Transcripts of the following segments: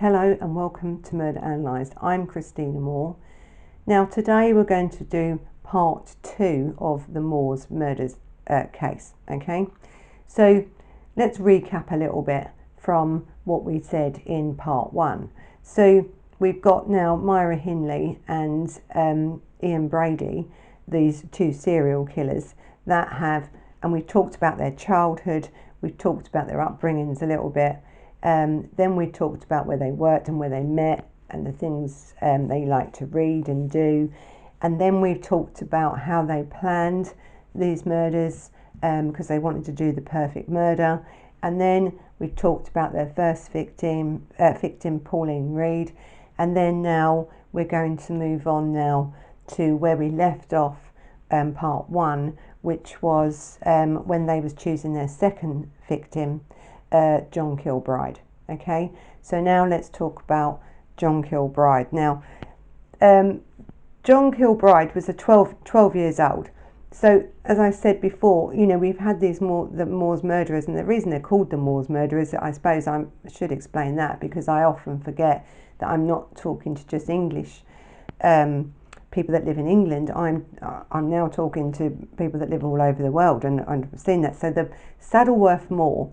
Hello and welcome to Murder Analysed. I'm Christina Moore. Now today we're going to do part 2 of the Moores murders case. Okay, so let's recap a little bit from what we said in part 1. So we've got now Myra Hindley and Ian Brady, these two serial killers that have, and we've talked about their childhood, we've talked about their upbringings a little bit. Then we talked about where they worked and where they met and the things they like to read and do. And then we've talked about how they planned these murders because they wanted to do the perfect murder. And then we've talked about their first victim, Pauline Reed. And then now we're going to move on now to where we left off part 1, which was when they was choosing their second victim, John Kilbride. Okay, so now let's talk about John Kilbride. Now, John Kilbride was 12 years old. So, as I said before, you know, we've had these the Moores murderers, and the reason they're called the Moores murderers, I suppose I should explain that, because I often forget that I'm not talking to just English people that live in England. I'm now talking to people that live all over the world, and I've seen that. So the Saddleworth Moor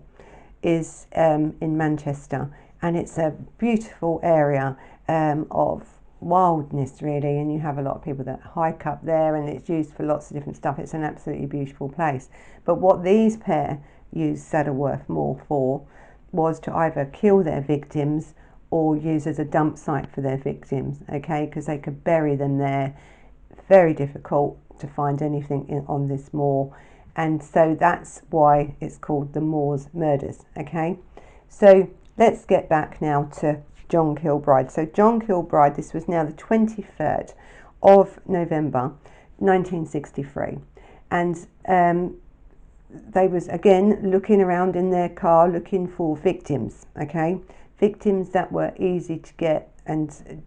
is in Manchester, and it's a beautiful area of wildness really, and you have a lot of people that hike up there, and it's used for lots of different stuff. It's an absolutely beautiful place. But what these pair used Saddleworth Moor for was to either kill their victims or use as a dump site for their victims, okay, because they could bury them there. Very difficult to find anything on this moor. And so that's why it's called the Moores murders, okay? So let's get back now to John Kilbride. So John Kilbride, this was now the 23rd of November, 1963. And they was, again, looking around in their car, looking for victims, okay? Victims that were easy to get. And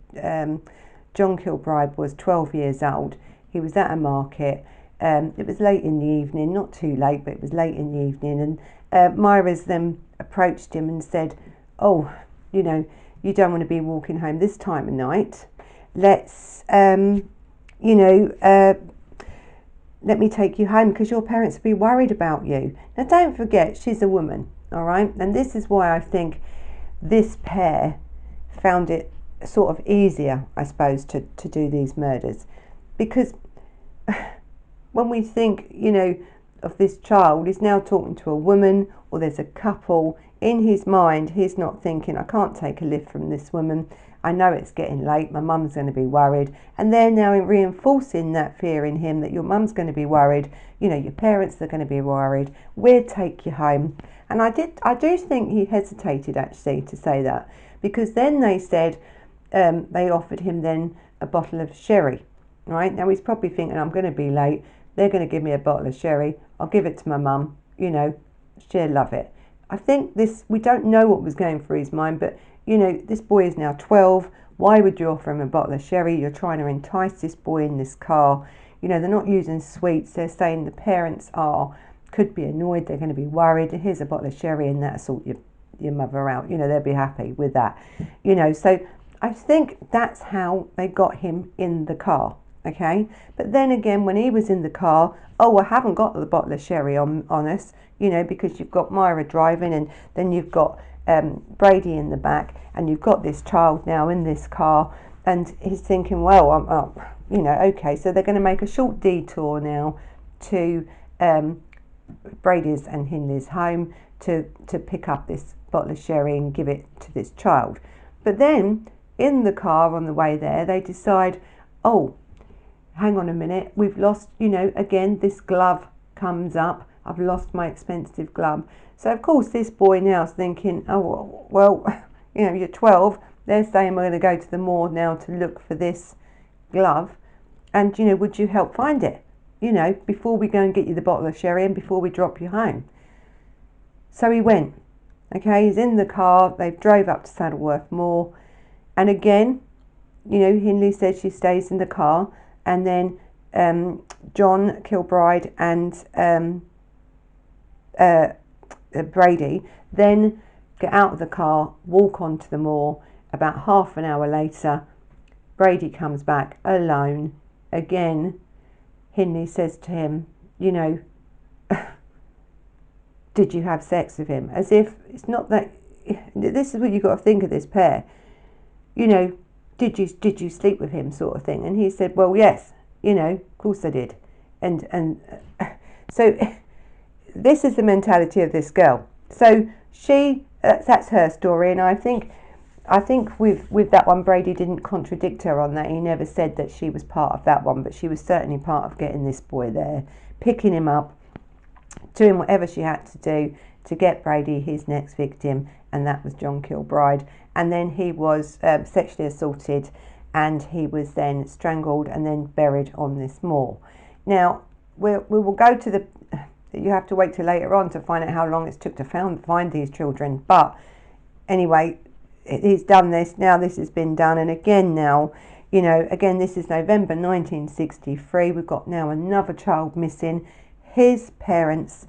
John Kilbride was 12 years old. He was at a market. It was late in the evening, not too late, but it was late in the evening, and Myra's then approached him and said, oh, you know, you don't want to be walking home this time of night. Let's, let me take you home because your parents will be worried about you. Now, don't forget, she's a woman, all right? And this is why I think this pair found it sort of easier, I suppose, to do these murders, because when we think, you know, of this child, he's now talking to a woman, or there's a couple. In his mind, he's not thinking, I can't take a lift from this woman. I know it's getting late. My mum's going to be worried. And they're now reinforcing that fear in him that your mum's going to be worried. You know, your parents are going to be worried. We'll take you home. And I do think he hesitated actually to say that, because then they said they offered him then a bottle of sherry. Right, now he's probably thinking, I'm going to be late. They're going to give me a bottle of sherry. I'll give it to my mum. You know, she'll love it. I think this, we don't know what was going through his mind, but, you know, this boy is now 12. Why would you offer him a bottle of sherry? You're trying to entice this boy in this car. You know, they're not using sweets. They're saying the parents could be annoyed. They're going to be worried. Here's a bottle of sherry, and that'll sort your mother out. You know, they'll be happy with that. You know, so I think that's how they got him in the car. Okay, but then again, when he was in the car, oh, I haven't got the bottle of sherry on us, you know, because you've got Myra driving, and then you've got Brady in the back, and you've got this child now in this car, and he's thinking, well, you know, okay, so they're going to make a short detour now to Brady's and Hindley's home to pick up this bottle of sherry and give it to this child. But then in the car on the way there, they decide, oh, hang on a minute, we've lost, you know, again, this glove comes up. I've lost my expensive glove. So, of course, this boy now is thinking, oh, well, you know, you're 12. They're saying we're going to go to the moor now to look for this glove. And, you know, would you help find it? You know, before we go and get you the bottle of sherry and before we drop you home. So he went. Okay, he's in the car. They drove up to Saddleworth Moor. And again, you know, Hindley said she stays in the car. And then John Kilbride and Brady then get out of the car, walk onto the moor, About half an hour later, Brady comes back alone. Again, Hindley says to him, you know, did you have sex with him? As if it's not that. This is what you've got to think of this pair. You know, did you sleep with him, sort of thing? And he said, well, yes, you know, of course I did. And so this is the mentality of this girl. So that's her story, and I think with that one, Brady didn't contradict her on that. He never said that she was part of that one, but she was certainly part of getting this boy there, picking him up, doing whatever she had to do to get Brady his next victim, and that was John Kilbride. And then he was sexually assaulted, and he was then strangled and then buried on this moor. Now, we will go to the... You have to wait till later on to find out how long it took to find these children. But anyway, he's done this. Now this has been done. And again now, you know, again, this is November 1963. We've got now another child missing. His parents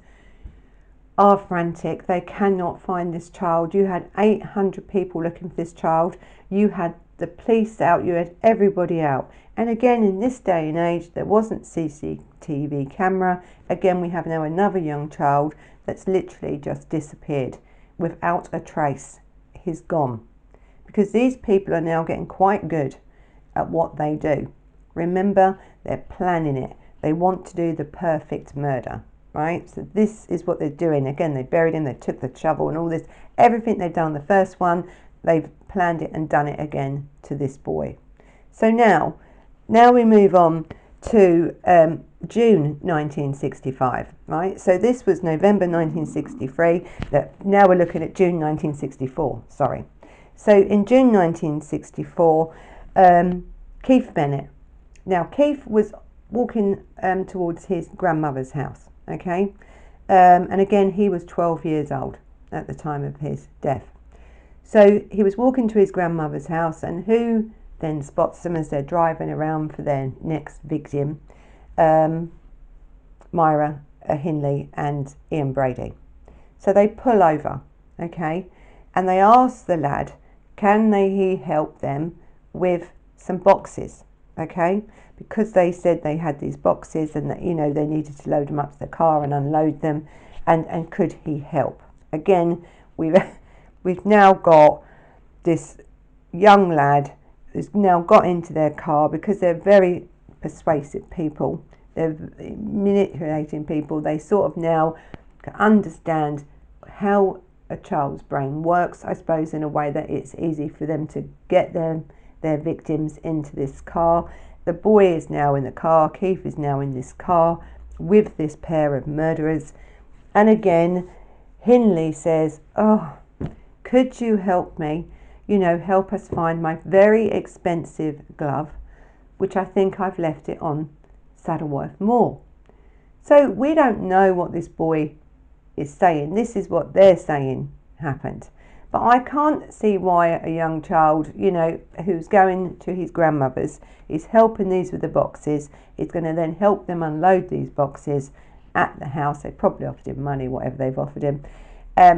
are frantic. They cannot find this child. You had 800 people looking for this child. You had the police out. You had everybody out. And again, in this day and age, there wasn't CCTV camera. Again, we have now another young child that's literally just disappeared without a trace. He's gone. Because these people are now getting quite good at what they do. Remember, they're planning it. They want to do the perfect murder, right? So this is what they're doing. Again, they buried him, they took the shovel and all this. Everything they've done the first one, they've planned it and done it again to this boy. So now we move on to June 1965, right? So this was November 1963. Now we're looking at June 1964, sorry. So in June 1964, Keith Bennett. Now Keith was walking towards his grandmother's house, okay? And again, he was 12 years old at the time of his death. So he was walking to his grandmother's house, and who then spots them as they're driving around for their next victim? Myra Hindley and Ian Brady. So they pull over, okay, and they ask the lad, can he help them with some boxes, okay, because they said they had these boxes and that, you know, they needed to load them up to the car and unload them, and could he help? Again, we've now got this young lad who's now got into their car, because they're very persuasive people. They're manipulating people. They sort of now understand how a child's brain works, I suppose, in a way that it's easy for them to get their victims into this car. The boy is now in the car. Keith is now in this car with this pair of murderers. And again, Hindley says, oh, could you help me? You know, help us find my very expensive glove, which I think I've left it on Saddleworth Moor. So we don't know what this boy is saying. This is what they're saying happened. But I can't see why a young child, you know, who's going to his grandmother's, is helping these with the boxes. Is going to then help them unload these boxes at the house. They probably offered him money, whatever they've offered him.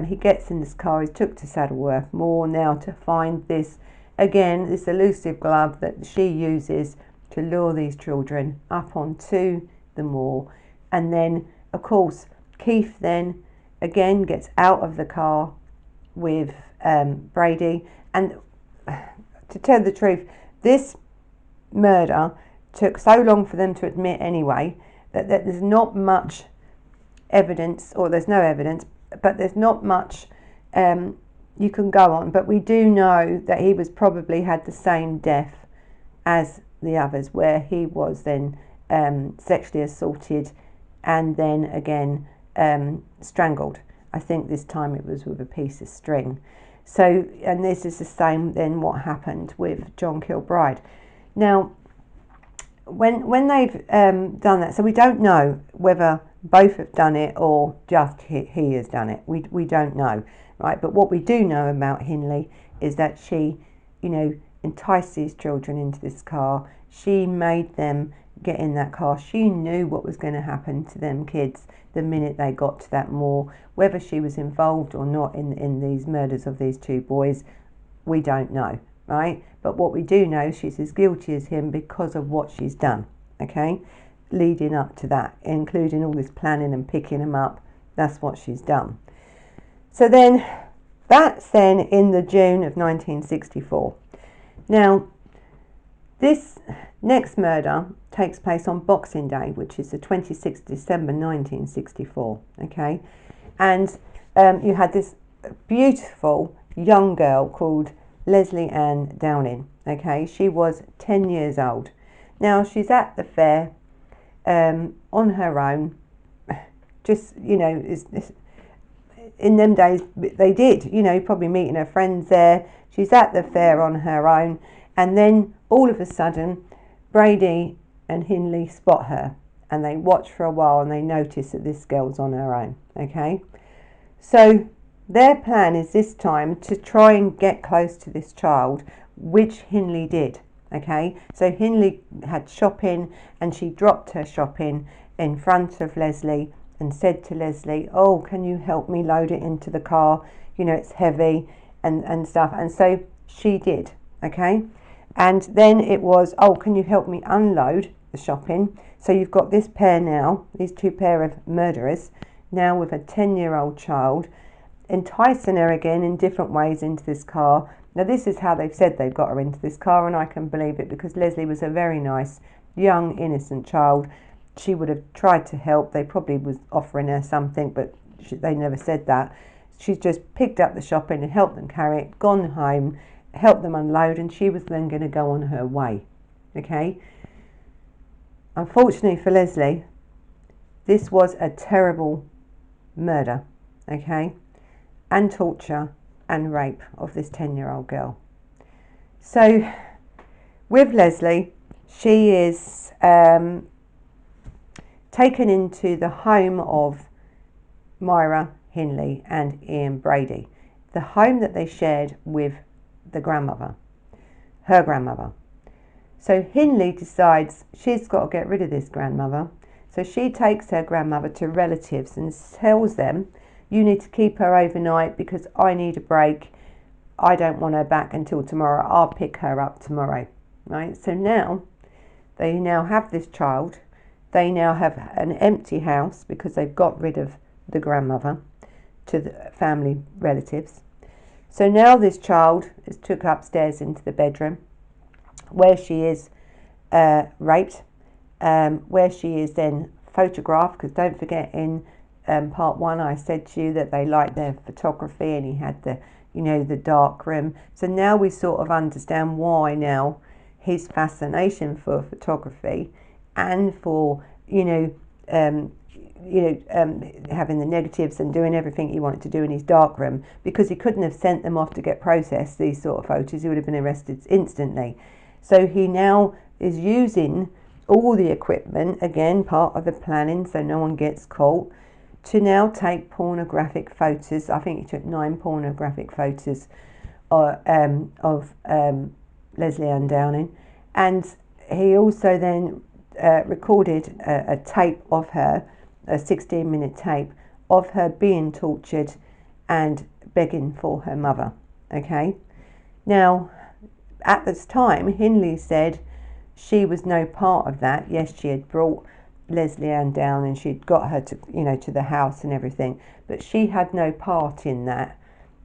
He gets in this car. He's took to Saddleworth Moor now to find this, again, this elusive glove that she uses to lure these children up onto the moor. And then, of course, Keith then again gets out of the car with Brady. And to tell the truth, this murder took so long for them to admit anyway that there's not much evidence, or there's no evidence, but there's not much you can go on. But we do know that he was probably had the same death as the others, where he was then sexually assaulted and then again strangled. I think this time it was with a piece of string. So, and this is the same then what happened with John Kilbride. Now, when they've done that, so we don't know whether both have done it or just he has done it. We don't know, right? But what we do know about Hindley is that she, you know, enticed these children into this car. She made them get in that car. She knew what was going to happen to them kids the minute they got to that moor. Whether she was involved or not in these murders of these two boys, we don't know. right? But what we do know, she's as guilty as him because of what she's done, okay? Leading up to that, including all this planning and picking him up. That's what she's done. So then, that's then in the June of 1964. Now, this next murder takes place on Boxing Day, which is the 26th of December 1964, okay? And you had this beautiful young girl called Lesley Ann Downey, okay? She was 10 years old. Now, she's at the fair on her own, just, you know, in them days, they did, you know, probably meeting her friends there. She's at the fair on her own, and then all of a sudden, Brady and Hindley spot her, and they watch for a while, and they notice that this girl's on her own, okay? So their plan is this time to try and get close to this child, which Hindley did, okay? So Hindley had shopping, and she dropped her shopping in front of Lesley and said to Lesley, oh, can you help me load it into the car? You know, it's heavy and stuff. And so she did, okay? And then it was, oh, can you help me unload the shopping? So you've got this pair now, these two pair of murderers, now with a 10-year-old child, enticing her again in different ways into this car. Now, this is how they've said they've got her into this car, and I can believe it because Lesley was a very nice, young, innocent child. She would have tried to help. They probably was offering her something, but they never said that. She's just picked up the shopping and helped them carry it, gone home, helped them unload, and she was then going to go on her way, okay? Unfortunately for Lesley, this was a terrible murder, okay? And torture and rape of this 10-year-old girl. So with Lesley, she is taken into the home of Myra Hindley and Ian Brady, the home that they shared with the grandmother, her grandmother. So Hindley decides she's got to get rid of this grandmother. So she takes her grandmother to relatives and tells them, you need to keep her overnight because I need a break. I don't want her back until tomorrow. I'll pick her up tomorrow, right? So now, they now have this child. They now have an empty house because they've got rid of the grandmother to the family relatives. So now this child is took upstairs into the bedroom where she is raped, where she is then photographed, because don't forget in part one I said to you that they liked their photography and he had the, you know, the dark room. So now we sort of understand why now his fascination for photography and for, having the negatives and doing everything he wanted to do in his dark room, because he couldn't have sent them off to get processed, these sort of photos. He would have been arrested instantly. So he now is using all the equipment, again, part of the planning so no one gets caught, to now take pornographic photos. I think he took 9 pornographic photos of Lesley Ann Downey. And he also then recorded a tape of her, a 16-minute tape of her being tortured and begging for her mother, okay? Now, at this time, Hindley said she was no part of that. Yes, she had brought Lesley Ann down and she'd got her to, to the house and everything, but she had no part in that,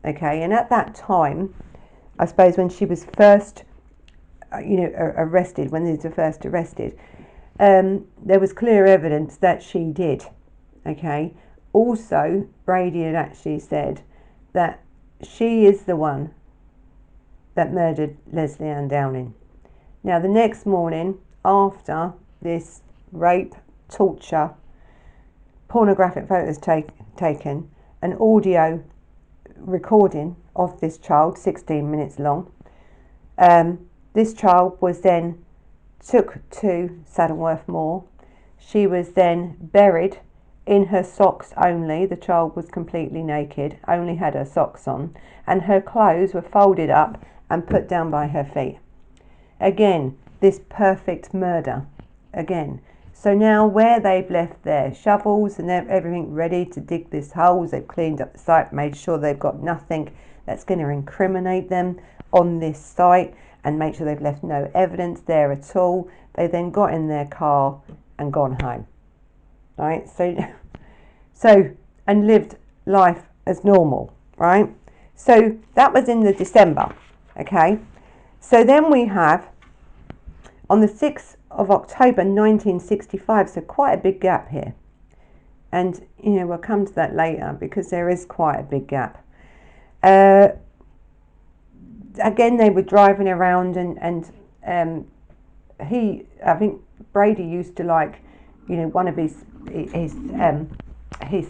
okay? And at that time, I suppose when she was first, arrested, when they were first arrested, there was clear evidence that she did, okay? Also, Brady had actually said that she is the one that murdered Lesley Ann Downey. Now, the next morning, after this rape, torture, pornographic photos taken, an audio recording of this child, 16 minutes long, this child was then took to Saddleworth Moor. She was then buried in her socks only. The child was completely naked, only had her socks on, and her clothes were folded up and put down by her feet. Again, this perfect murder. Again. So now where they've left their shovels and everything ready to dig this holes, they've cleaned up the site, made sure they've got nothing that's going to incriminate them. on this site and make sure they've left no evidence there at all. They then got in their car and gone home, right? So and lived life as normal, right? So that was in the December, okay? So then we have on the 6th of October 1965, so quite a big gap here. And, you know, we'll come to that later because there is quite a big gap. Again, they were driving around and I think Brady used to like, you know, one of his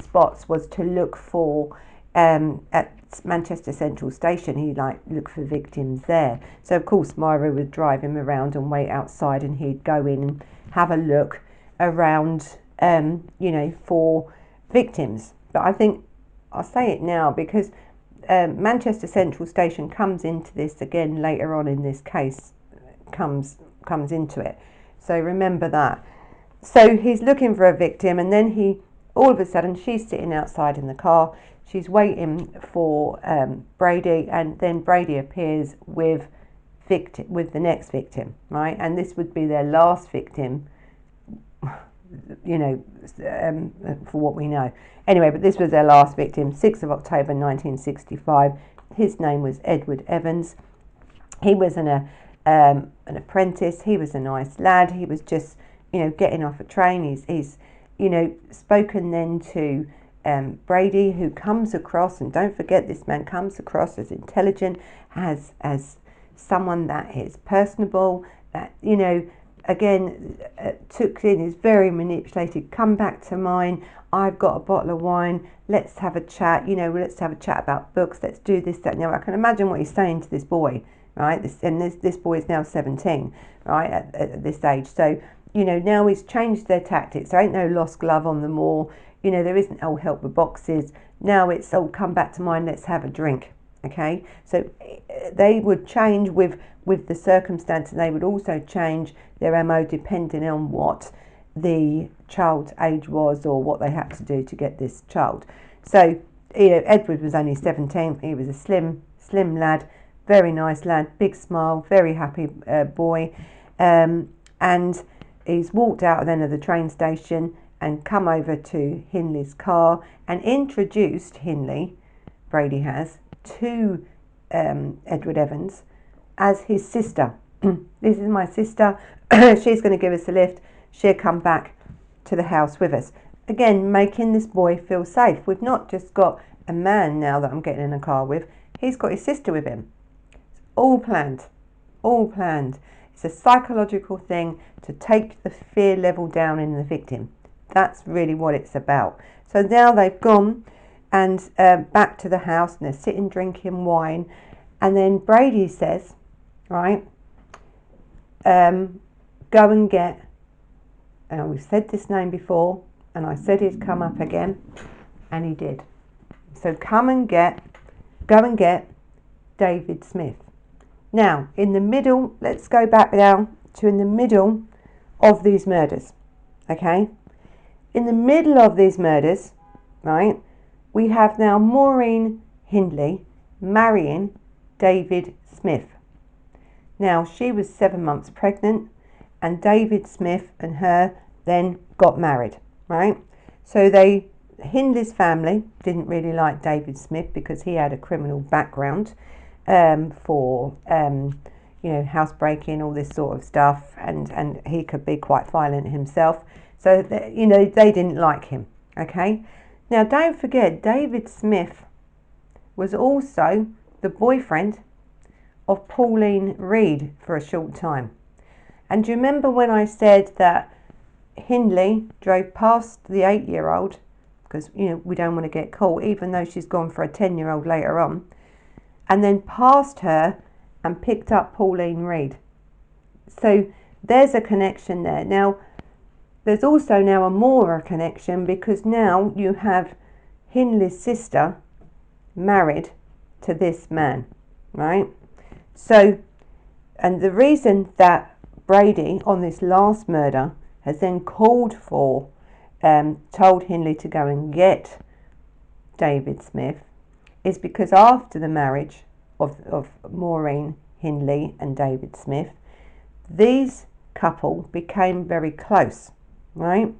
spots was to look for at Manchester Central Station. He like look for victims there. So of course Myra would drive him around and wait outside, and he'd go in and have a look around, you know, for victims. But I think I'll say it now because Manchester Central Station comes into this again later on in this case. Comes into it. So remember that. So he's looking for a victim, and then all of a sudden she's sitting outside in the car. She's waiting for Brady, and then Brady appears with the next victim, right? And this would be their last victim, you know, for what we know. Anyway, but this was their last victim, 6th of October 1965. His name was Edward Evans. He was an apprentice. He was a nice lad. He was just, you know, getting off a train. He's you know, spoken then to Brady, who comes across, and don't forget, this man comes across as intelligent, as someone that is personable, that, you know, again, took in, is very manipulated. Come back to mine. I've got a bottle of wine. Let's have a chat. You know, let's have a chat about books. Let's do this, that, and the other. I can imagine what he's saying to this boy, right? This boy is now 17, right, at this age. So, you know, now he's changed their tactics. There ain't no lost glove on the moor. You know, there isn't, oh, help with boxes. Now it's, oh, come back to mine, let's have a drink. Okay, so they would change with the circumstance, and they would also change their MO depending on what the child's age was or what they had to do to get this child. So, you know, Edward was only 17. He was a slim lad, very nice lad, big smile, very happy boy. And he's walked out then of the train station and come over to Hindley's car and introduced Hindley, Brady has, to Edward Evans as his sister. This is my sister. She's going to give us a lift. She'll come back to the house with us. Again, making this boy feel safe. We've not just got a man now that I'm getting in a car with. He's got his sister with him. It's all planned. All planned. It's a psychological thing to take the fear level down in the victim. That's really what it's about. So now they've gone and back to the house, and they're sitting drinking wine, and then Brady says, right, go and get, and we've said this name before, and I said he'd come up again, and he did. So go and get David Smith. Now, in the middle, let's go back now to in the middle of these murders, okay? In the middle of these murders, right, we have now Maureen Hindley marrying David Smith. Now, she was 7 months pregnant, and David Smith and her then got married, right? So Hindley's family didn't really like David Smith because he had a criminal background for, you know, housebreaking, all this sort of stuff, and he could be quite violent himself. So, you know, they didn't like him, okay? Now, don't forget, David Smith was also the boyfriend of Pauline Reed for a short time. And do you remember when I said that Hindley drove past the 8-year-old, because, you know, we don't want to get caught, even though she's gone for a 10-year-old later on, and then passed her and picked up Pauline Reed. So there's a connection there. Now, there's also now a connection, because now you have Hindley's sister married to this man, right? So, and the reason that Brady on this last murder has then called for, told Hindley to go and get David Smith, is because after the marriage of Maureen Hindley and David Smith, these couple became very close, right?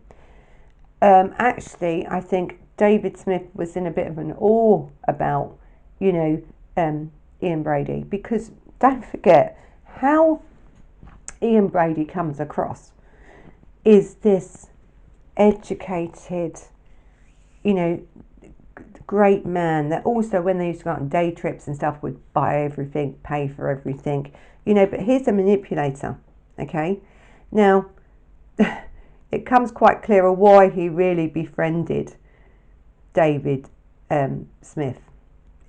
Actually, I think David Smith was in a bit of an awe about, Ian Brady, because don't forget how Ian Brady comes across is this educated, great man that also, when they used to go on day trips and stuff, would buy everything, pay for everything, but he's a manipulator. Okay, now it comes quite clear why he really befriended David Smith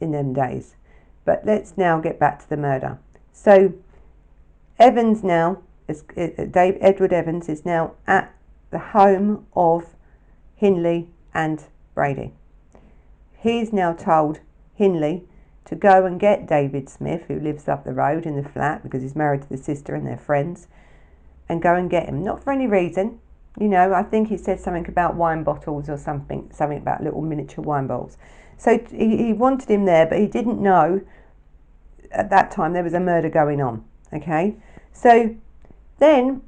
in them days. But let's now get back to the murder. So Evans now, Edward Evans is now at the home of Hindley and Brady. He's now told Hindley to go and get David Smith, who lives up the road in the flat, because he's married to the sister and they're friends, and go and get him. Not for any reason. I think he said something about wine bottles or something about little miniature wine bottles. So he wanted him there, but he didn't know at that time there was a murder going on. Okay, so then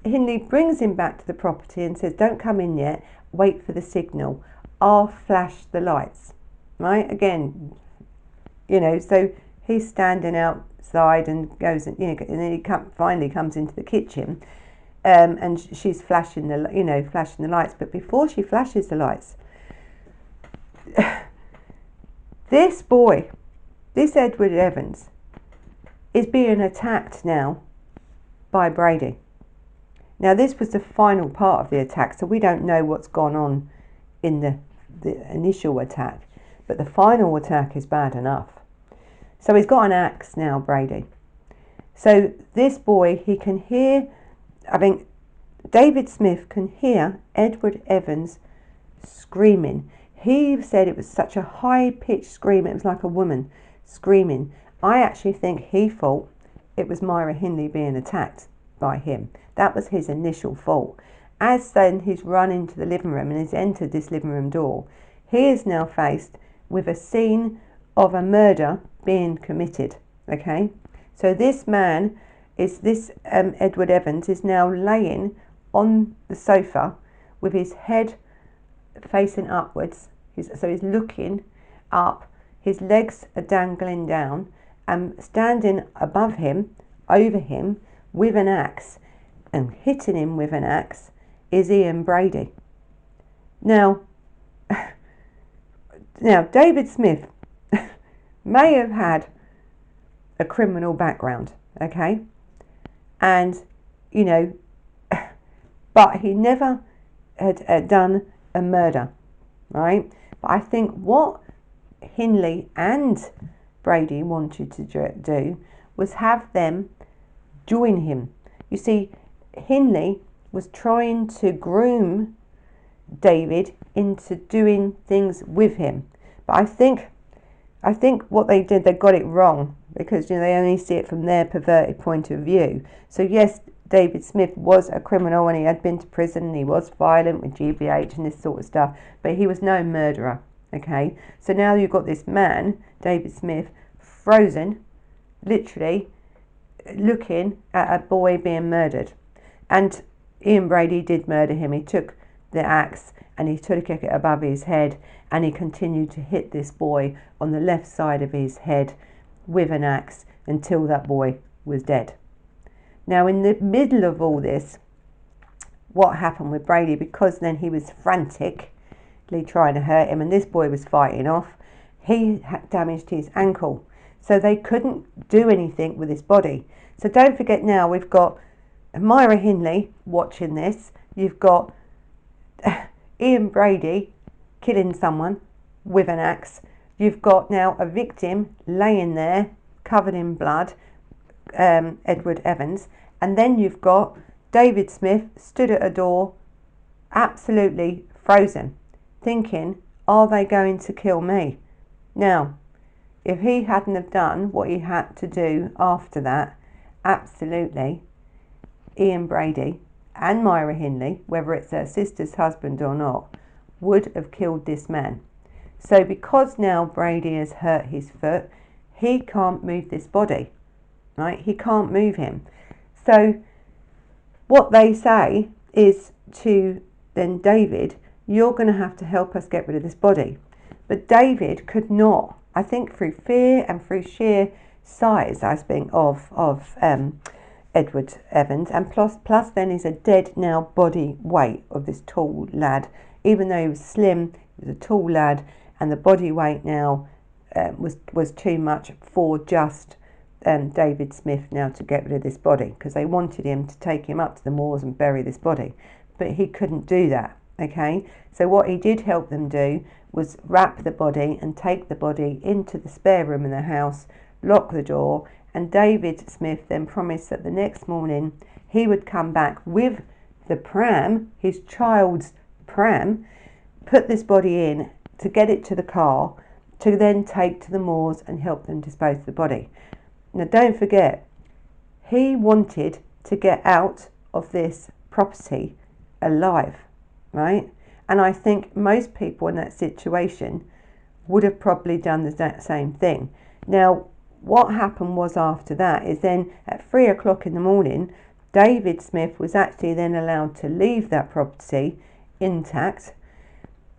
Hindley brings him back to the property and says, don't come in yet, wait for the signal. I'll flash the lights. Right, again, so he's standing outside and goes, and then he finally comes into the kitchen, and she's flashing the lights. But before she flashes the lights, this boy, this Edward Evans, is being attacked now by Brady. Now, this was the final part of the attack, so we don't know what's gone on in the initial attack, but the final attack is bad enough. So he's got an axe now, Brady. So this boy, he can hear, David Smith can hear Edward Evans screaming. He said it was such a high-pitched scream, it was like a woman screaming. I actually think he thought it was Myra Hindley being attacked by him. That was his initial thought. As then he's run into the living room and has entered this living room door, he is now faced with a scene of a murder being committed. Okay, so this man Edward Evans is now laying on the sofa with his head facing upwards. So he's looking up, his legs are dangling down, and standing above him, over him, with an axe, and hitting him with an axe is Ian Brady. Now David Smith may have had a criminal background, okay? And, but he never had done a murder, right? But I think what Hindley and Brady wanted to do was have them join him. You see, Hindley was trying to groom David into doing things with him. But I think what they did, they got it wrong, because they only see it from their perverted point of view. So yes, David Smith was a criminal and he had been to prison and he was violent with GBH and this sort of stuff, but he was no murderer. Okay, so now you've got this man, David Smith, frozen, literally looking at a boy being murdered. And Ian Brady did murder him. He took the axe and he took it above his head and he continued to hit this boy on the left side of his head with an axe until that boy was dead. Now, in the middle of all this, what happened with Brady, because then he was frantically trying to hurt him and this boy was fighting off, he had damaged his ankle. So they couldn't do anything with his body. So don't forget, now we've got Myra Hindley watching this. You've got Ian Brady killing someone with an axe. You've got now a victim laying there covered in blood, Edward Evans. And then you've got David Smith stood at a door, absolutely frozen, thinking, are they going to kill me? Now, if he hadn't have done what he had to do after that, absolutely, Ian Brady and Myra Hindley, whether it's her sister's husband or not, would have killed this man. So because now Brady has hurt his foot, he can't move this body, right? He can't move him. So what they say is to then David, you're going to have to help us get rid of this body. But David could not, I think through fear and through sheer size, I think, of Edward Evans, and plus then he's a dead now body weight of this tall lad. Even though he was slim, he was a tall lad, and the body weight now was too much for just David Smith now to get rid of this body, because they wanted him to take him up to the moors and bury this body, but he couldn't do that. Okay, so what he did help them do was wrap the body and take the body into the spare room in the house, lock the door, and David Smith then promised that the next morning he would come back with the pram, his child's pram, put this body in to get it to the car, to then take to the moors and help them dispose of the body. Now don't forget, he wanted to get out of this property alive, right? And I think most people in that situation would have probably done the same thing. Now, what happened was after that is then at 3 o'clock in the morning, David Smith was actually then allowed to leave that property intact,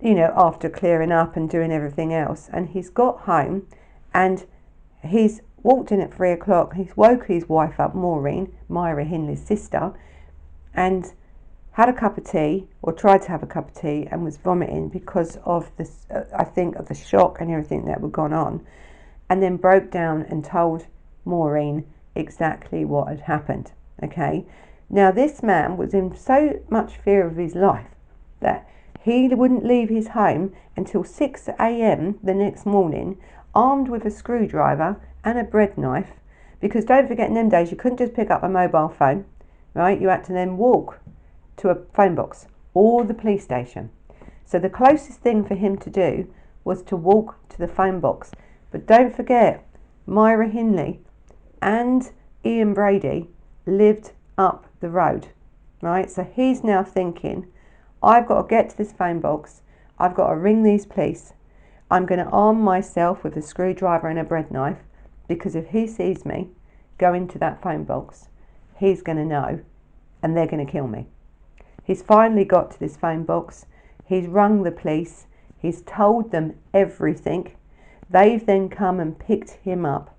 after clearing up and doing everything else. And he's got home and he's walked in at 3 o'clock. He's woke his wife up, Maureen, Myra Hindley's sister, and had a cup of tea, or tried to have a cup of tea, and was vomiting because of this, I think, of the shock and everything that had gone on, and then broke down and told Maureen exactly what had happened. Okay, now this man was in so much fear of his life that he wouldn't leave his home until 6 a.m. the next morning, armed with a screwdriver and a bread knife, because don't forget, in them days you couldn't just pick up a mobile phone, right? You had to then walk to a phone box or the police station. So the closest thing for him to do was to walk to the phone box. But don't forget, Myra Hindley and Ian Brady lived up the road, right? So he's now thinking, I've got to get to this phone box, I've got to ring these police, I'm going to arm myself with a screwdriver and a bread knife, because if he sees me go into that phone box, he's going to know and they're going to kill me. He's finally got to this phone box, he's rung the police, he's told them everything. They've then come and picked him up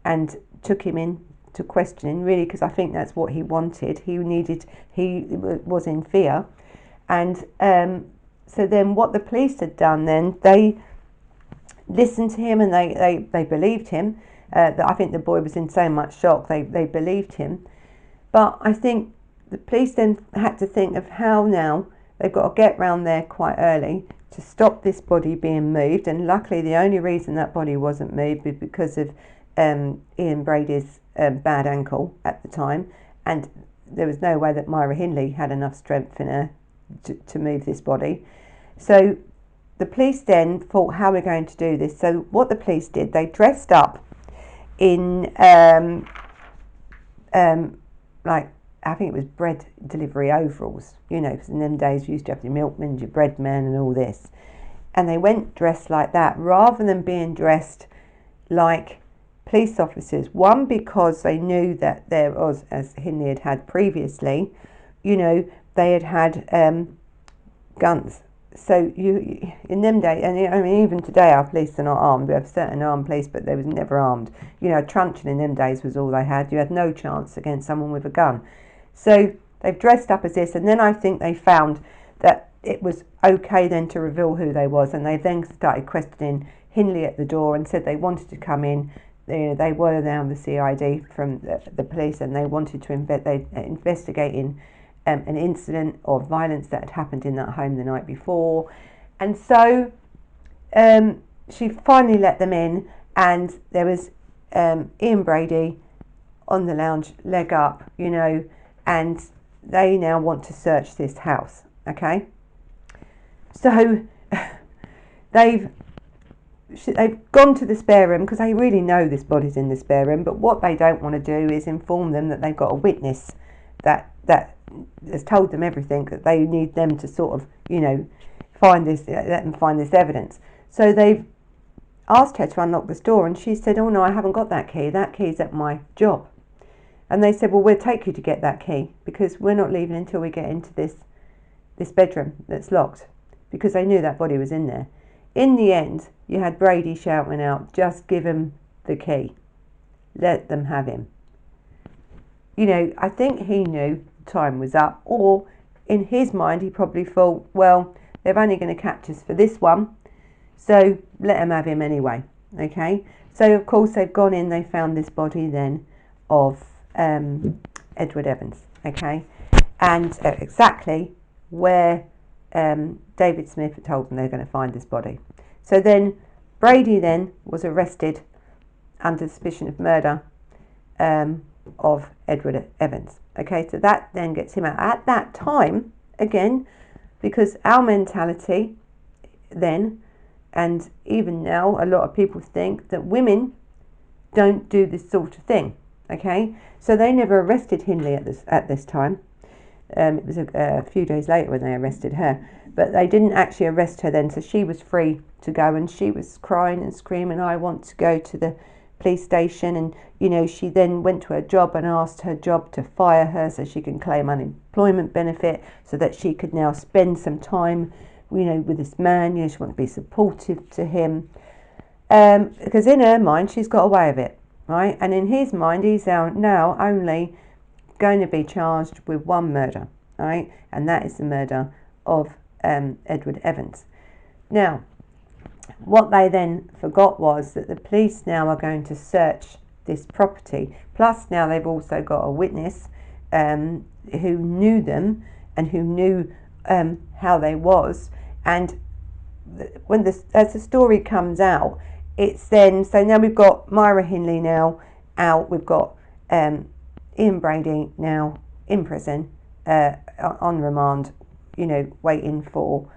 and took him in to questioning, really, because I think that's what he wanted. He was in fear. And so then what the police had done then, they listened to him and they believed him. I think the boy was in so much shock, they believed him. But I think the police then had to think of how now they've got to get round there quite early to stop this body being moved. And luckily the only reason that body wasn't moved was because of Ian Brady's bad ankle at the time, and there was no way that Myra Hindley had enough strength in her to move this body. So the police then thought, how are we going to do this? So what the police did, they dressed up in like, I think it was bread delivery overalls, because in them days you used to have your milkman, your bread man and all this. And they went dressed like that rather than being dressed like police officers. One, because they knew that there was, as Hindley had had previously, they had guns. So you in them days, and I mean even today our police are not armed. We have certain armed police, but they was never armed. A truncheon in them days was all they had. You had no chance against someone with a gun. So they've dressed up as this, and then I think they found that it was okay then to reveal who they was, and they then started questioning Hindley at the door and said they wanted to come in. They were now the CID from the police, and they wanted to investigating an incident of violence that had happened in that home the night before. And so she finally let them in, and there was Ian Brady on the lounge, leg up, and they now want to search this house. Okay, so they've gone to the spare room because they really know this body's in the spare room, but what they don't want to do is inform them that they've got a witness that has told them everything, that they need them to sort of, let them find this evidence. So they've asked her to unlock this door, and she said, oh no, I haven't got that key's at my job. And they said, well, we'll take you to get that key, because we're not leaving until we get into this bedroom that's locked, because they knew that body was in there. In the end, you had Brady shouting out, just give him the key, let them have him. You know, I think he knew time was up, or in his mind he probably thought, well, they're only going to catch us for this one, so let them have him anyway. Okay, so of course they've gone in, they found this body then of Edward Evans, okay, and exactly where David Smith had told them they're going to find this body. So then Brady then was arrested under suspicion of murder of Edward Evans. Okay, so that then gets him out. At that time, again, because our mentality then, and even now, a lot of people think that women don't do this sort of thing. Okay, so they never arrested Hindley at this time. It was a few days later when they arrested her, but they didn't actually arrest her then, so she was free to go, and she was crying and screaming, I want to go to the police station. And you know, she then went to her job and asked her job to fire her so she can claim unemployment benefit, so that she could now spend some time, you know, with this man. You know, she wanted to be supportive to him, because in her mind she's got away with it, right? And in his mind he's now only going to be charged with one murder, right? And that is the murder of Edward Evans. Now, what they then forgot was that the police now are going to search this property. Plus now they've also got a witness who knew them and who knew how they was. And when as the story comes out, it's then, so now we've got Myra Hindley now out, we've got Ian Brady now in prison on remand, you know, waiting for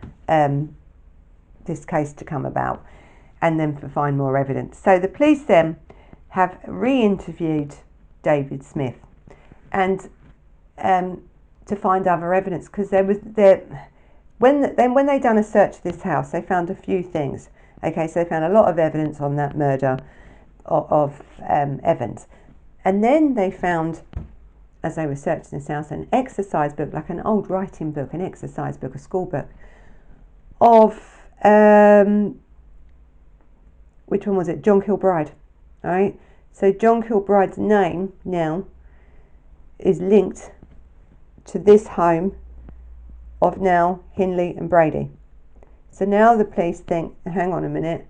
this case to come about, and then to find more evidence. So the police then have re-interviewed David Smith, and to find other evidence, because when they done a search of this house, they found a few things. Okay, so they found a lot of evidence on that murder of Evans, and then they found, as they were searching this house, an exercise book, like an old writing book, an exercise book, a school book of which one was it? John Kilbride. All right. So John Kilbride's name now is linked to this home of now Hindley and Brady. So now the police think, hang on a minute,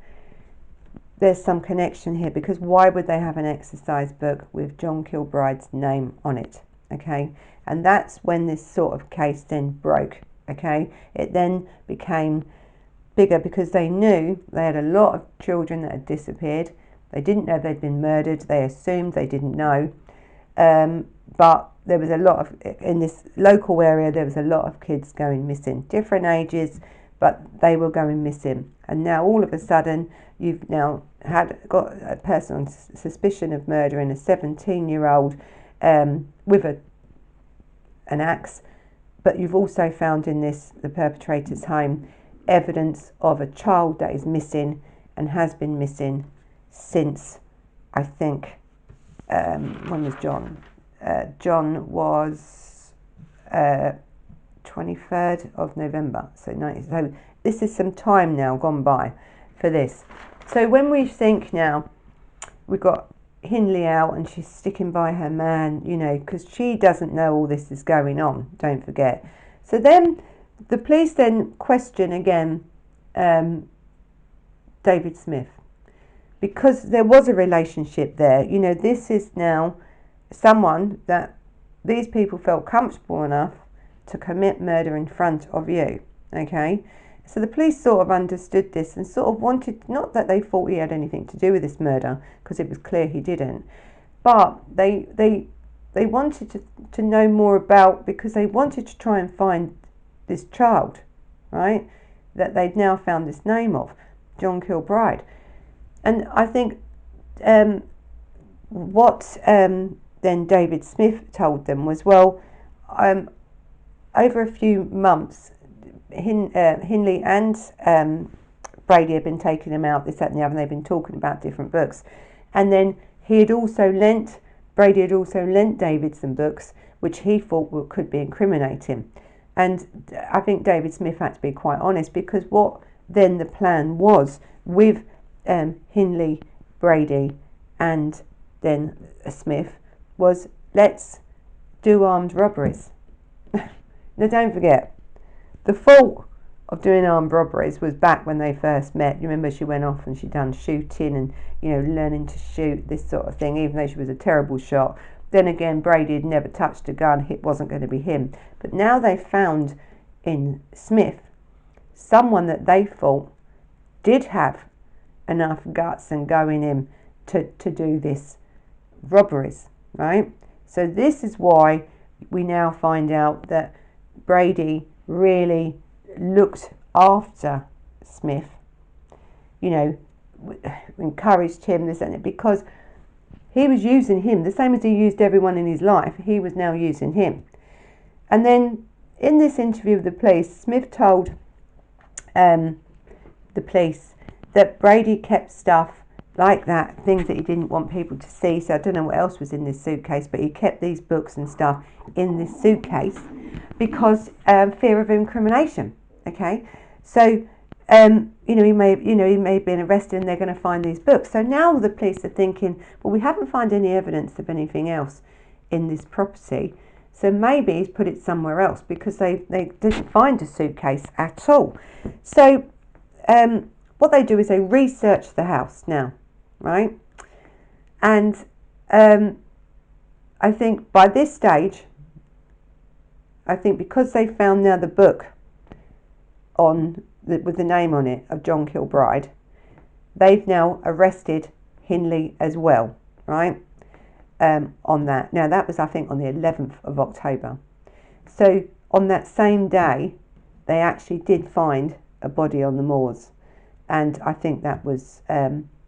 there's some connection here, because why would they have an exercise book with John Kilbride's name on it? Okay, and that's when this sort of case then broke. Okay, it then became bigger because they knew they had a lot of children that had disappeared. They didn't know they'd been murdered. They assumed, they didn't know. But there was a lot of, in this local area, there was a lot of kids going missing, different ages, but they were going missing. And now all of a sudden, you've now got a person on suspicion of murdering a 17-year-old with an axe, but you've also found in the perpetrator's home evidence of a child that is missing and has been missing since, I think, when was John? John was 23rd of November, so this is some time now gone by for this. So when we think now, we've got Hindley out and she's sticking by her man, you know, because she doesn't know all this is going on, don't forget. So then the police then question again David Smith, because there was a relationship there. You know, this is now someone that these people felt comfortable enough to commit murder in front of you, okay? So the police sort of understood this and sort of wanted, not that they thought he had anything to do with this murder, because it was clear he didn't, but they wanted to know more about, because they wanted to try and find this child, right, that they'd now found this name of, John Kilbride. And I think what then David Smith told them was, well, over a few months, Hindley and Brady had been taking them out, this, that and the other, and they've been talking about different books. And then Brady had also lent David some books which he thought could be incriminating. And I think David Smith had to be quite honest, because what then the plan was with Hindley, Brady and then Smith was, let's do armed robberies. Now don't forget, the fault of doing armed robberies was back when they first met. You remember she went off and she done shooting and, you know, learning to shoot, this sort of thing, even though she was a terrible shot. Then again, Brady had never touched a gun, it wasn't going to be him. But now they found in Smith someone that they thought did have enough guts and go in him to do this robberies, right? So this is why we now find out that Brady really looked after Smith, you know, encouraged him, this and that, because he was using him the same as he used everyone in his life. He was now using him. And then in this interview with the police, Smith told the police that Brady kept stuff like that, things that he didn't want people to see. So I don't know what else was in this suitcase, but he kept these books and stuff in this suitcase because fear of incrimination. Okay, so you know, he may have been arrested and they're going to find these books. So now the police are thinking, well, we haven't found any evidence of anything else in this property, so maybe he's put it somewhere else, because they didn't find a suitcase at all. So what they do is they research the house now, right? And I think by this stage, I think because they found now the book with the name on it of John Kilbride, they've now arrested Hindley as well, right? On that. Now that was, I think, on the 11th of October. So on that same day, they actually did find a body on the moors, and I think that was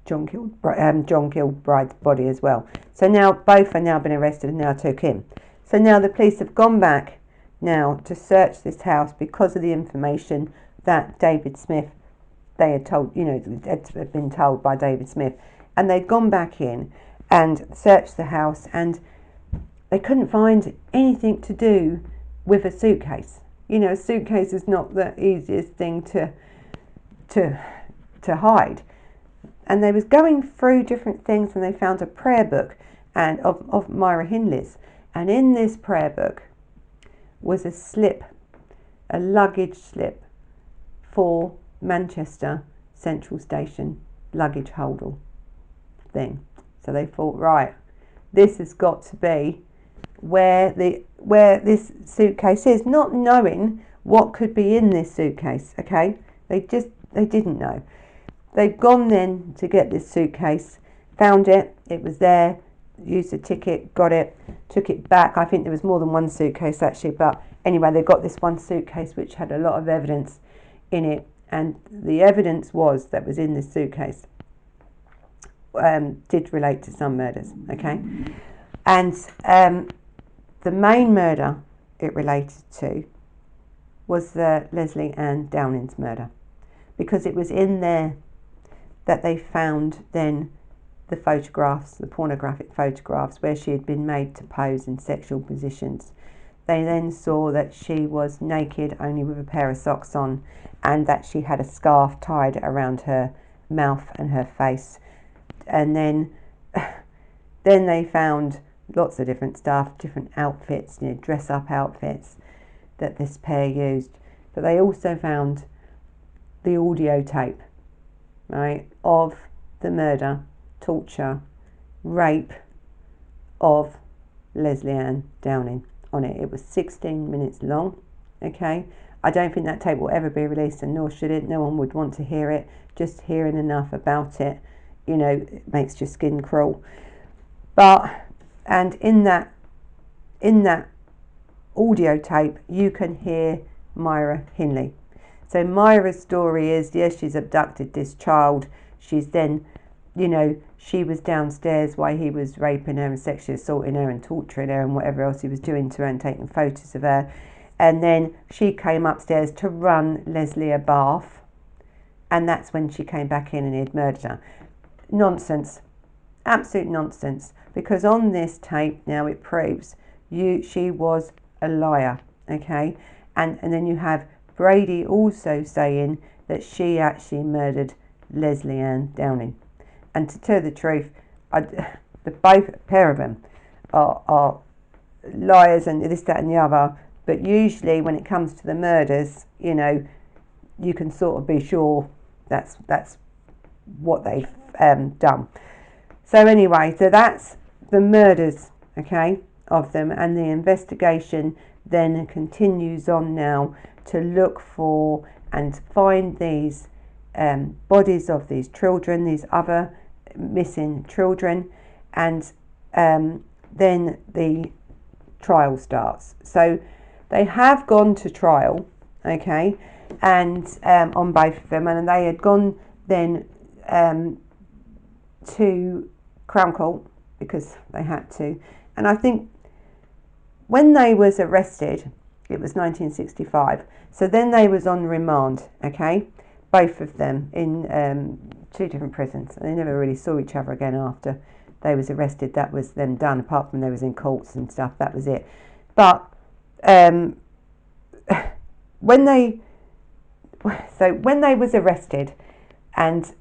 John Kilbride's body as well. So now both are now been arrested and now took him. So now the police have gone back now to search this house because of the information that David Smith, they had told, you know, had been told by David Smith, and they'd gone back in and searched the house, and they couldn't find anything to do with a suitcase. You know, a suitcase is not the easiest thing to hide. And they was going through different things, and they found a prayer book and of Myra Hindley's, and in this prayer book was a slip, a luggage slip for Manchester Central Station luggage holder thing. So they thought, right, this has got to be where this suitcase is, not knowing what could be in this suitcase. Okay, they didn't know. They've gone then to get this suitcase, found it, it was there, used a ticket, got it, took it back. I think there was more than one suitcase actually, but anyway, they got this one suitcase which had a lot of evidence in it, and the evidence was that was in this suitcase did relate to some murders. Okay, and the main murder it related to was the Lesley Ann Downey's murder, because it was in there that they found then the photographs, the pornographic photographs where she had been made to pose in sexual positions. They then saw that she was naked, only with a pair of socks on, and that she had a scarf tied around her mouth and her face. And then they found lots of different stuff, different outfits, you know, dress-up outfits that this pair used. But they also found the audio tape, right, of the murder, torture, rape of Lesley Ann Downey on it. It was 16 minutes long. Okay, I don't think that tape will ever be released, and nor should it. No one would want to hear it. Just hearing enough about it, you know, it makes your skin crawl. But and in that audio tape, you can hear Myra Hindley. So Myra's story is, yes, she's abducted this child. She's then, you know, she was downstairs while he was raping her and sexually assaulting her and torturing her and whatever else he was doing to her and taking photos of her. And then she came upstairs to run Lesley a bath and that's when she came back in and he'd murdered her. Nonsense, absolute nonsense, because on this tape now it proves she was a liar, okay? And then you have Brady also saying that she actually murdered Lesley Ann Downey. And to tell the truth, the both pair of them are liars and this, that and the other, but usually when it comes to the murders, you know, you can sort of be sure that's what they've done. So anyway, so that's the murders, okay, of them, and the investigation then continues on now to look for and find these bodies of these children, these other missing children, and then the trial starts. So they have gone to trial, okay, and on both of them, and they had gone then to Crown Court because they had to. And I think when they was arrested, it was 1965, so then they was on remand, okay, both of them in two different prisons, and they never really saw each other again after they was arrested. That was them done, apart from they was in courts and stuff, that was it. But when they was arrested and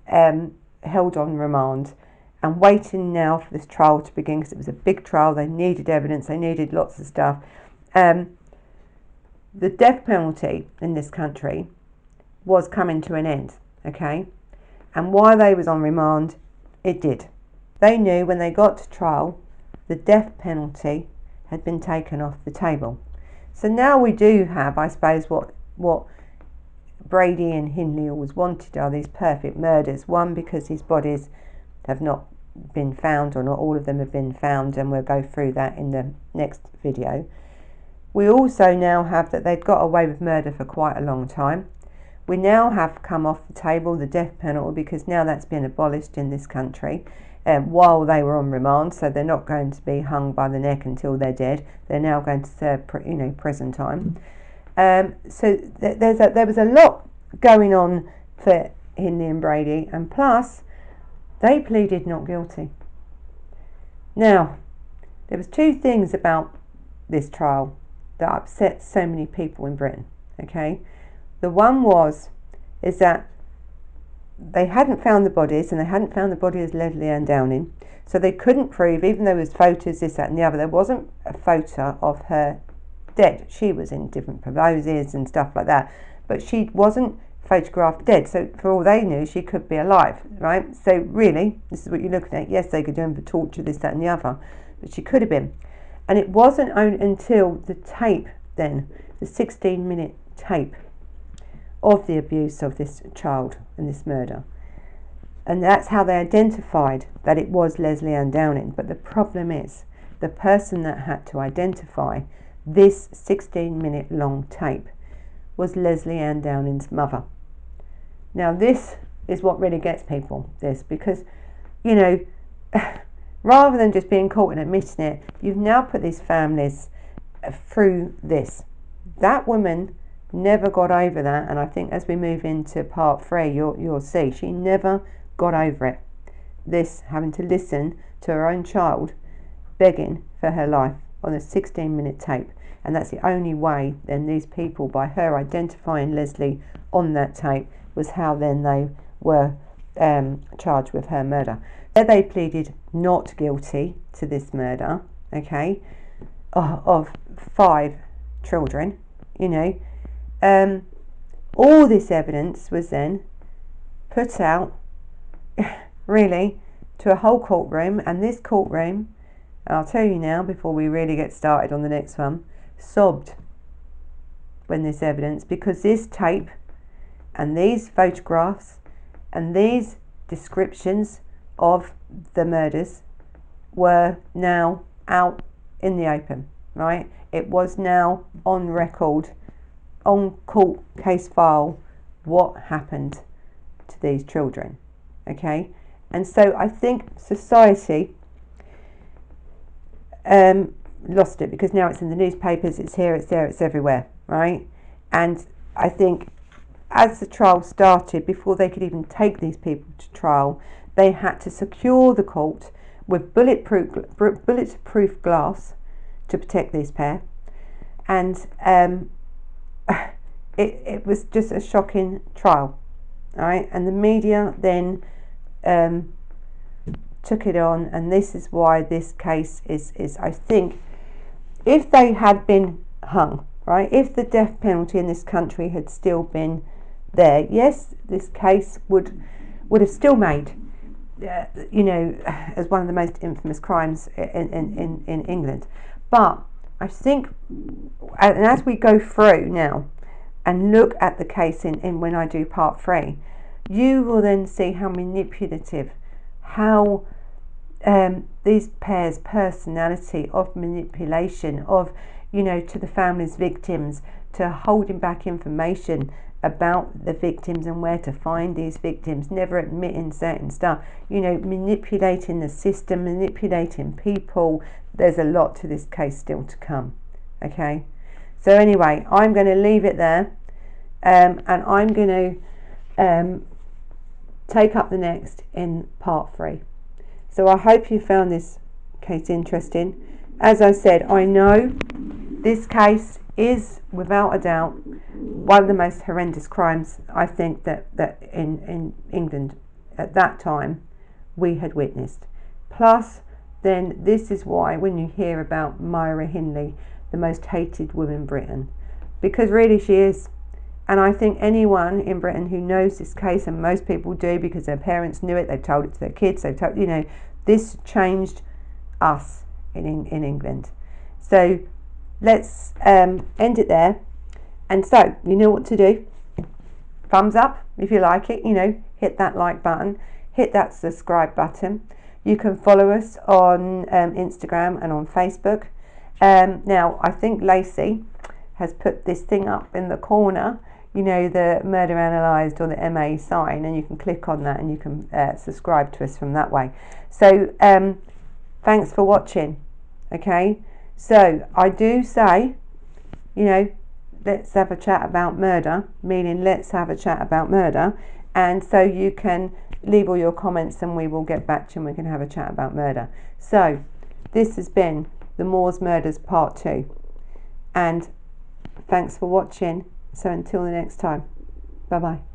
held on remand and waiting now for this trial to begin, because it was a big trial, they needed evidence, they needed lots of stuff. The death penalty in this country was coming to an end, okay? And while they was on remand, it did. They knew when they got to trial, the death penalty had been taken off the table. So now we do have, I suppose, what Brady and Hindley always wanted are these perfect murders. One, because his bodies have not been found, or not all of them have been found, and we'll go through that in the next video. We also now have that they'd got away with murder for quite a long time. We now have come off the table the death penalty, because now that's been abolished in this country while they were on remand, so they're not going to be hung by the neck until they're dead. They're now going to serve prison time. So there was a lot going on for Hindley and Brady, and plus they pleaded not guilty. Now, there was two things about this trial that upset so many people in Britain, okay? The one is that they hadn't found the bodies, and they hadn't found the body of Lesley Ann Downey, so they couldn't prove, even though there was photos, this, that and the other, there wasn't a photo of her dead. She was in different poses and stuff like that, but she wasn't photographed dead, so for all they knew, she could be alive, right? So really, this is what you're looking at. Yes, they could do him for torture, this, that and the other, but she could have been. And it wasn't until the tape then, the 16-minute tape of the abuse of this child and this murder, and that's how they identified that it was Lesley Ann Downey. But the problem is, the person that had to identify this 16-minute long tape was Lesley Ann Downey's mother. Now this is what really gets people, because, you know, rather than just being caught and admitting it, you've now put these families through this. That woman never got over that, and I think as we move into part 3, you'll see she never got over it. This, having to listen to her own child begging for her life on a 16-minute tape, and that's the only way then these people, by her identifying Lesley on that tape, was how then they were charged with her murder. They pleaded not guilty to this murder, okay, of 5 children, you know. All this evidence was then put out really to a whole courtroom, and this courtroom, I'll tell you now before we really get started on the next one, sobbed when this evidence, because this tape and these photographs and these descriptions of the murders were now out in the open, right? It was now on record, on court case file, what happened to these children, okay? And so I think society lost it, because now it's in the newspapers, it's here, it's there, it's everywhere, right? And I think as the trial started, before they could even take these people to trial, they had to secure the court with bulletproof glass to protect these pair. And it was just a shocking trial. All right, and the media then took it on, and this is why this case is I think, if they had been hung, right, if the death penalty in this country had still been there, yes, this case would have still made, you know, as one of the most infamous crimes in England. But I think, and as we go through now and look at the case in when I do part 3, you will then see how manipulative, how these pairs' personality of manipulation, of, you know, to the family's victims, to holding back information about the victims and where to find these victims, never admitting certain stuff, you know, manipulating the system, manipulating people. There's a lot to this case still to come. Okay, so anyway, I'm going to leave it there, and I'm going to take up the next in part 3. So I hope you found this case interesting. As I said, I know this case is without a doubt one of the most horrendous crimes I think that in England at that time we had witnessed. Plus, then this is why when you hear about Myra Hindley, the most hated woman in Britain, because really she is. And I think anyone in Britain who knows this case, and most people do because their parents knew it, they've told it to their kids, they've told, you know, this changed us in England. So let's end it there. And so you know what to do. Thumbs up if you like it, you know, hit that like button, hit that subscribe button. You can follow us on Instagram and on Facebook. Now I think Lacey has put this thing up in the corner, you know, the Murder Analysed or the MA sign, and you can click on that and you can subscribe to us from that way. So thanks for watching. Okay, so I do say, you know, let's have a chat about murder, meaning let's have a chat about murder. And so you can leave all your comments and we will get back to you and we can have a chat about murder. So this has been the Moors Murders Part 2, and thanks for watching. So until the next time, bye bye.